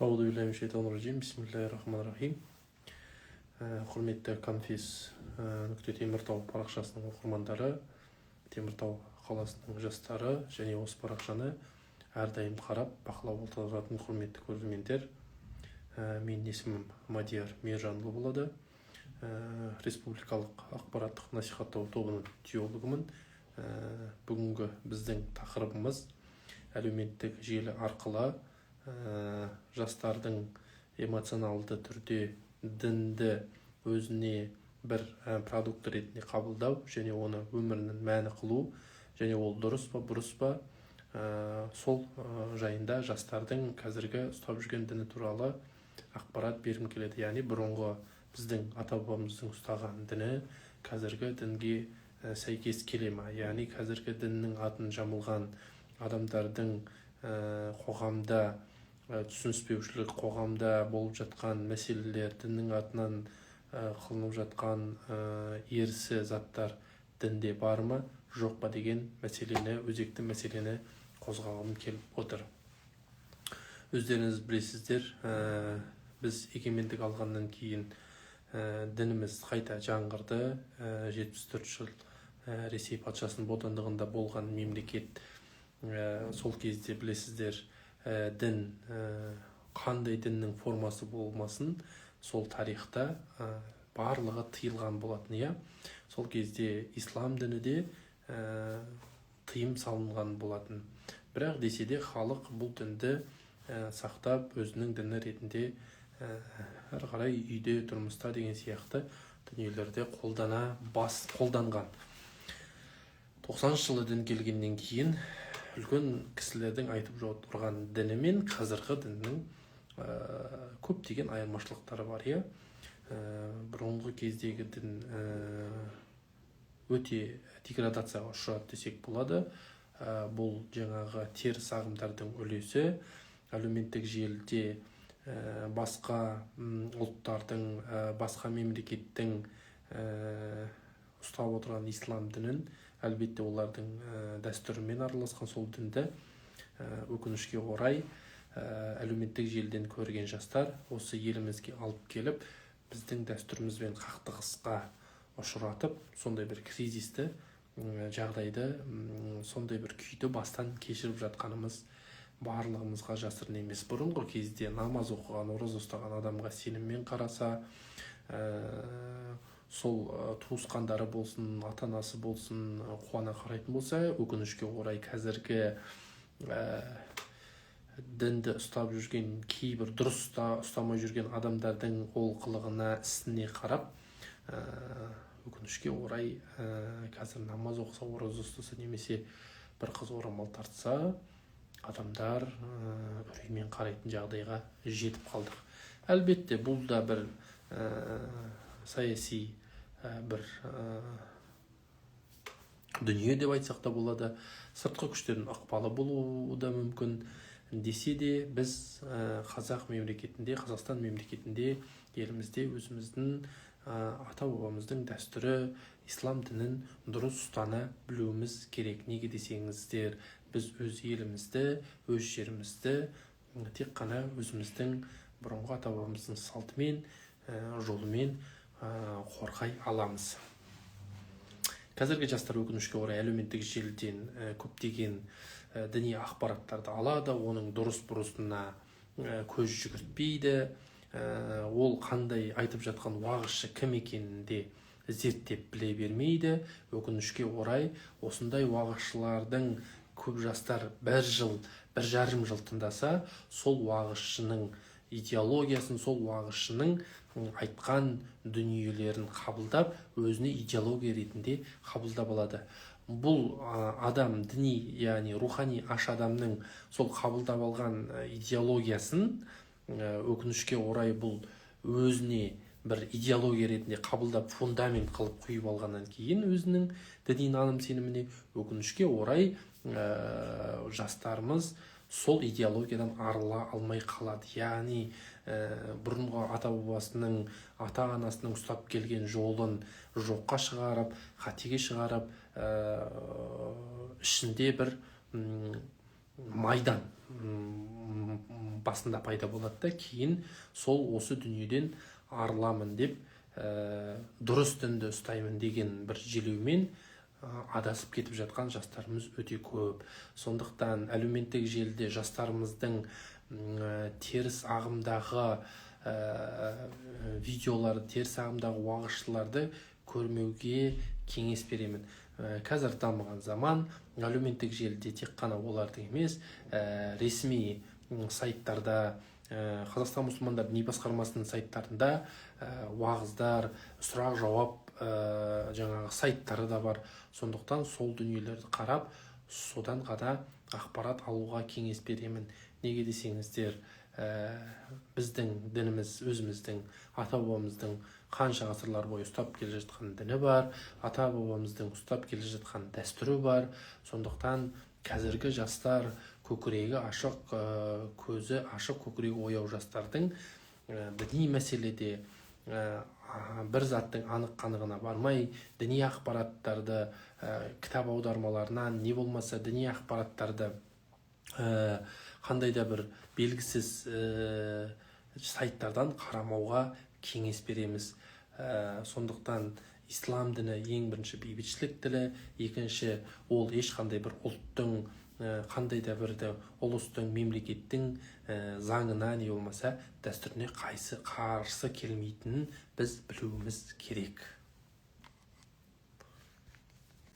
Ауду биллахи минаш шайтанир ражим. Бисмиллахир рахманир рахим. Құрметті Конфес нүкте Теміртау парақшасының оқырмандары, Теміртау қаласының жастары және осы парақшаны әрдайым қарап бақылап отыратын құрметті көрермендер. Менің есімім Мадияр Мейіржанұлы болады. Республикалық ақпараттық насихаттау тобының теологымын. Бүгінгі біздің тақырыбымыз әлеуметтік желі арқылы жастардың эмоционалды түрде дінді өзіне бір продукт ретінде қабылдау және оны өмірінің мәні қылу және ол дұрыс па бұрыс па сол жайында жастардың қазіргі ұстап жүрген діні туралы ақпарат бергім келеді. Яғни бұрынғы біздің ата-бабамыздың ұстаған діні қазіргі дінге сәйкес келе ме? Яғни қазіргі діннің атын жамылған адамдардың қоғамда түсініспеушілік, қоғамда болып жатқан мәселелер, діннің атынан қылынып жатқан ерсі заттар дінде бар ма, жоқ па деген өзекті мәселені қозғағым келіп отыр. Өздеріңіз білесіздер, біз егемендік алғаннан кейін дініміз қайта жаңғырды. 74 жыл Ресей патшасының бодандығында болған мемлекет. Сол кезде білесіздер, дін қандай діннің формасы болмасын, сол тарихта барлығы тыйылған болатын. Сол кезде ислам діні де тыйым салынған болатын. Бірақ десе де халық бұл дінді сақтап өзінің діні ретінде әрі қарай үйде, тұрмыста деген сияқты дүниелерде қолданған. 90 жылы дін келгеннен кейін үлкен кісілердің айтып отырған діні мен қазіргі діннің көптеген айырмашылықтары бар. Бұрынғы кездегі дін өте деградацияға ұшырады десек болады. Бұл жаңағы теріс ағымдардың үлесі. Әлеуметтік желіде басқа ұлттардың, басқа мемлекеттің ұстап отырған ислам дінін, әлбетте олардың дәстүрімен араласқан сол дінді өкінішке орай әлеуметтік желіден көрген жастар осы елімізге алып келіп, біздің дәстүрімізбен қақтығысқа ұшыратып, сондай бір кризисті жағдайды, сондай бір күйді бастан кешіріп жатқанымыз барлығымызға жасырын емес. Бұрынғы кезде намаз оқыған, ораза ұстаған адамға сеніммен қараса, сол туысқандары болсын, ата-анасы болсын, қуана қарайтын болса, өкінішке орай қазіргі дінді ұстап жүрген, кейбір дұрыс ұстамай жүрген адамдардың ол қылығына, ісіне қарап, өкінішке орай қазір намаз оқыса, ораза ұстаса, немесе бір қыз орамал тартса, адамдар үреймен қарайтын жағдайға жетіп қалдық. Әлбетте бұл да бір саяси бір дүние деп айтсақ та болады. Сыртқы күштердің ықпалы болуы да мүмкін. Десе де біз Қазақстан мемлекетінде, елімізде өзіміздің ата-бабамыздың дәстүрі, ислам дінін дұрыс ұстана білуіміз керек. Неге десеңіздер, біз өз елімізді, өз жерімізді тек қана өзіміздің бұрынғы ата-бабамыздың салтымен, жолымен қорғай аламыз. Қазіргі жастар өкінішке орай әлеуметтік желіден көптеген діни ақпараттарды алады, оның дұрыс-бұрысына көз жүгіртпейді. Ол қандай айтып жатқан уағызшы кім екенін де зерттеп біле бермейді. Өкінішке орай осындай уағызшылардың көп жастар бір жарым жыл тыңдаса, сол уағызшының идеологиясын, сол уағызшының айтқан дүниелерін қабылдап, өзіне идеология ретінде қабылдап алады. Бұл адам діни, яғни рухани аш адамның сол қабылдап алған идеологиясын өкінішке орай бұл өзіне бір идеология ретінде қабылдап фундамент қылып құйып алғаннан кейін өзінің діни наным сеніміне өкінішке орай жастарымыз сол идеологиядан арыла алмай қалады. Яғни бұрынғы ата-бабасының, ата-анасының ұстап келген жолын жоққа шығарып, қатеге шығарып, ішінде бір майдан басында пайда болады да, кейін сол осы дүниеден арыламын деп дұрыс дінді ұстаймын деген бір желеумен адасып кетіп жатқан жастарымыз өте көп. Сондықтан әлеуметтік желіде жастарымыздың теріс ағымдағы видеоларды, теріс ағымдағы уағызшыларды көрмеуге кеңес беремін. Қазір дамыған заман, әлеуметтік желіде тек қана олардың емес, ресми сайттарда, Қазақстан мұсылмандар діни басқармасының сайттарында уағыздар, сұрақ-жауап жаңағы сайттары да бар. Сондықтан сол дүниелерді қарап, содан ғана ақпарат алуға кеңес беремін. Неге десеңіздер, біздің дініміз өзіміздің ата-бабамыздың қанша ғасырлар бойы ұстап келе жатқан діні бар, ата-бабамыздың ұстап келе жатқан дәстүрі бар. Сондықтан қазіргі жастар, көкірегі ашық, көзі ашық, көкірегі ояу жастардың діни мәселеде бір заттың анық-қанығына бармай, діни ақпараттарды кітап аудармаларынан, не болмаса діни ақпараттарды қандай да бір белгісіз сайттардан қарамауға кеңес береміз. Сондықтан ислам діні ең бірінші бейбітшілік тілі, екінші ол ешқандай бір ұлттың, қандай да бір ұлыстың, мемлекеттің заңына, не болмаса дәстүріне қарсы келмейтінін біз білуіміз керек.